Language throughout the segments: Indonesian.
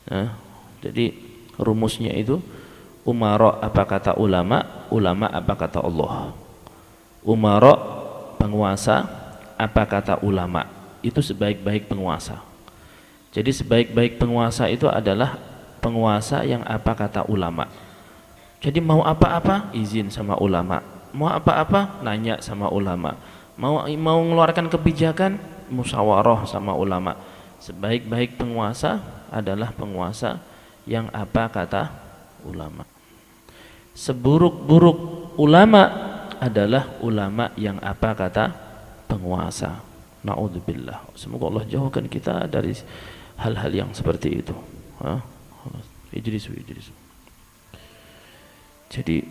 Nah, jadi rumusnya itu umara apa kata ulama, ulama apa kata Allah. Umara penguasa, apa kata ulama, itu sebaik-baik penguasa. Jadi sebaik-baik penguasa itu adalah penguasa yang apa kata ulama. Jadi mau apa-apa izin sama ulama, mau apa-apa nanya sama ulama, mau mengeluarkan kebijakan musyawarah sama ulama. Sebaik-baik penguasa adalah penguasa yang apa kata ulama. Seburuk-buruk ulama adalah ulama yang apa kata penguasa. Na'udzubillah. Semoga Allah jauhkan kita dari hal-hal yang seperti itu. Ijlisu. Jadi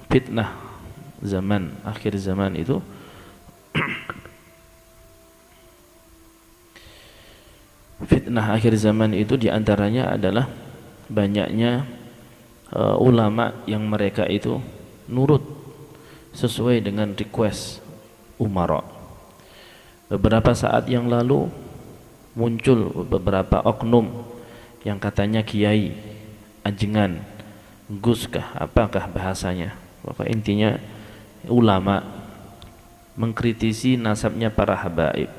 fitnah zaman akhir zaman itu fitnah akhir zaman itu diantaranya adalah banyaknya ulama yang mereka itu nurut sesuai dengan request umara. Beberapa saat yang lalu muncul beberapa oknum yang katanya kiai, ajengan, guskah, apakah bahasanya, pokoknya intinya ulama mengkritisi nasabnya para habaib,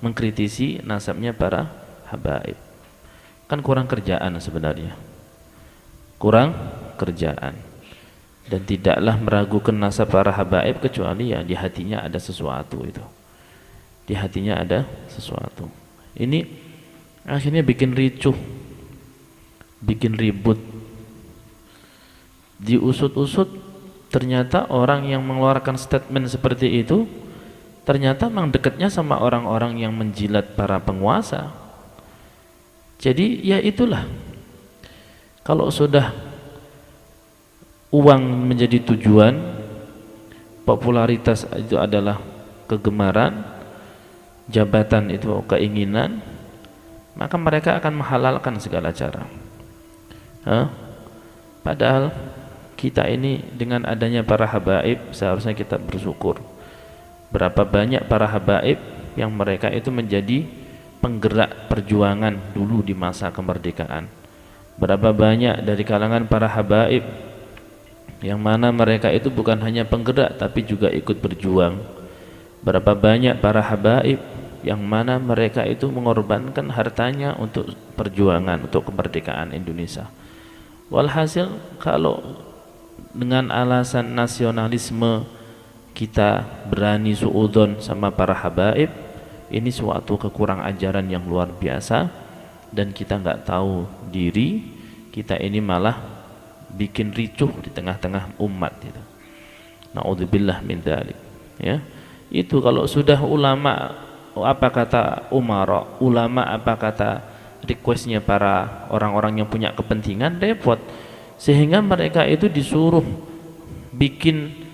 mengkritisi nasabnya para habaib. Kan kurang kerjaan sebenarnya, kurang kerjaan. Dan tidaklah meragukan nasab para habaib kecuali ya di hatinya ada sesuatu itu. Di hatinya ada sesuatu. Ini akhirnya bikin ricuh, bikin ribut. Diusut-usut ternyata orang yang mengeluarkan statement seperti itu ternyata memang dekatnya sama orang-orang yang menjilat para penguasa. Jadi ya itulah, kalau sudah uang menjadi tujuan, popularitas itu adalah kegemaran, jabatan itu keinginan, maka mereka akan menghalalkan segala cara. Padahal kita ini dengan adanya para habaib seharusnya kita bersyukur. Berapa banyak para habaib yang mereka itu menjadi penggerak perjuangan dulu di masa kemerdekaan. Berapa banyak dari kalangan para habaib yang mana mereka itu bukan hanya penggerak tapi juga ikut berjuang. Berapa banyak para habaib yang mana mereka itu mengorbankan hartanya untuk perjuangan, untuk kemerdekaan Indonesia. Walhasil kalau dengan alasan nasionalisme kita berani suudon sama para habaib, ini suatu kekurang ajaran yang luar biasa, dan kita nggak tahu diri, kita ini malah bikin ricuh di tengah-tengah umat itu. Na'udzubillah min dzalik. Ya. Itu kalau sudah ulama apa kata umara, ulama apa kata requestnya para orang-orang yang punya kepentingan, repot. Sehingga mereka itu disuruh bikin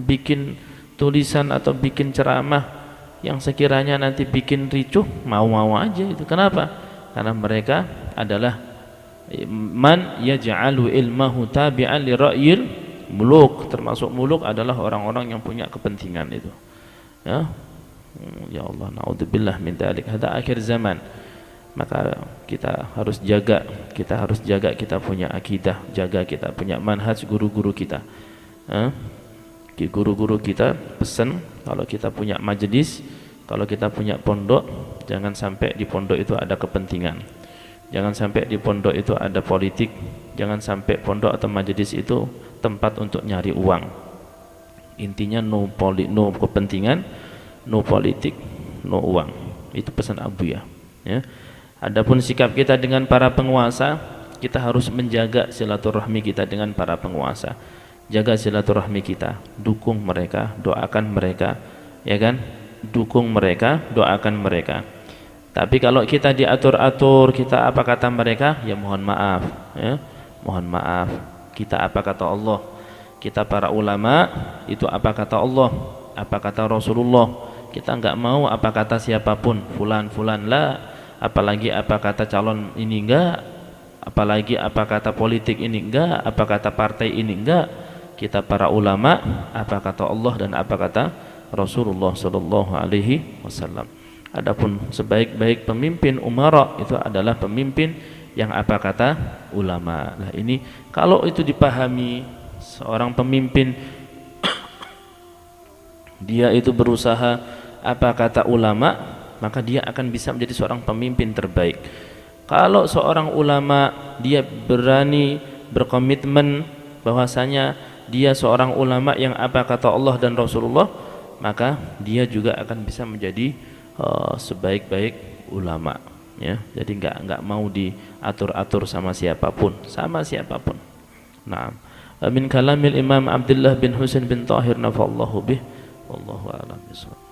bikin tulisan atau bikin ceramah yang sekiranya nanti bikin ricuh, mau-mau aja itu. Kenapa? Karena mereka adalah man yaj'alu ilmahu tabi'an li ra'yil muluk. Termasuk muluk adalah orang-orang yang punya kepentingan itu. Ya Allah, naudzubillah min dzalik. Hada akhir zaman. Maka kita harus jaga kita punya akidah, jaga kita punya manhaj guru-guru kita. Guru-guru kita pesan kalau kita punya majelis, kalau kita punya pondok, jangan sampai di pondok itu ada kepentingan. Jangan sampai di pondok itu ada politik. Jangan sampai pondok atau majelis itu tempat untuk nyari uang. Intinya no kepentingan, no politik, no uang. Itu pesan Abu ya. Adapun sikap kita dengan para penguasa, kita harus menjaga silaturahmi kita dengan para penguasa. Jaga silaturahmi kita, dukung mereka, doakan mereka, ya kan? Dukung mereka, doakan mereka. Tapi kalau kita diatur-atur, kita apa kata mereka, ya mohon maaf, ya. Mohon maaf. Kita apa kata Allah? Kita para ulama itu apa kata Allah, apa kata Rasulullah. Kita enggak mau apa kata siapapun, fulan lah, apalagi apa kata calon ini enggak, apalagi apa kata politik ini enggak, apa kata partai ini enggak. Kita para ulama apa kata Allah dan apa kata Rasulullah sallallahu alaihi wasallam. Adapun sebaik-baik pemimpin umara itu adalah pemimpin yang apa kata ulama. Nah ini kalau itu dipahami, seorang pemimpin dia itu berusaha apa kata ulama, maka dia akan bisa menjadi seorang pemimpin terbaik. Kalau seorang ulama dia berani berkomitmen bahwasanya dia seorang ulama yang apa kata Allah dan Rasulullah, maka dia juga akan bisa menjadi sebaik-baik ulama, ya. Jadi nggak mau diatur-atur sama siapapun, Nah, min kalamil Imam Abdullah bin Husain bin Tahir nafallahu bih, wallahu a'lam bishawab.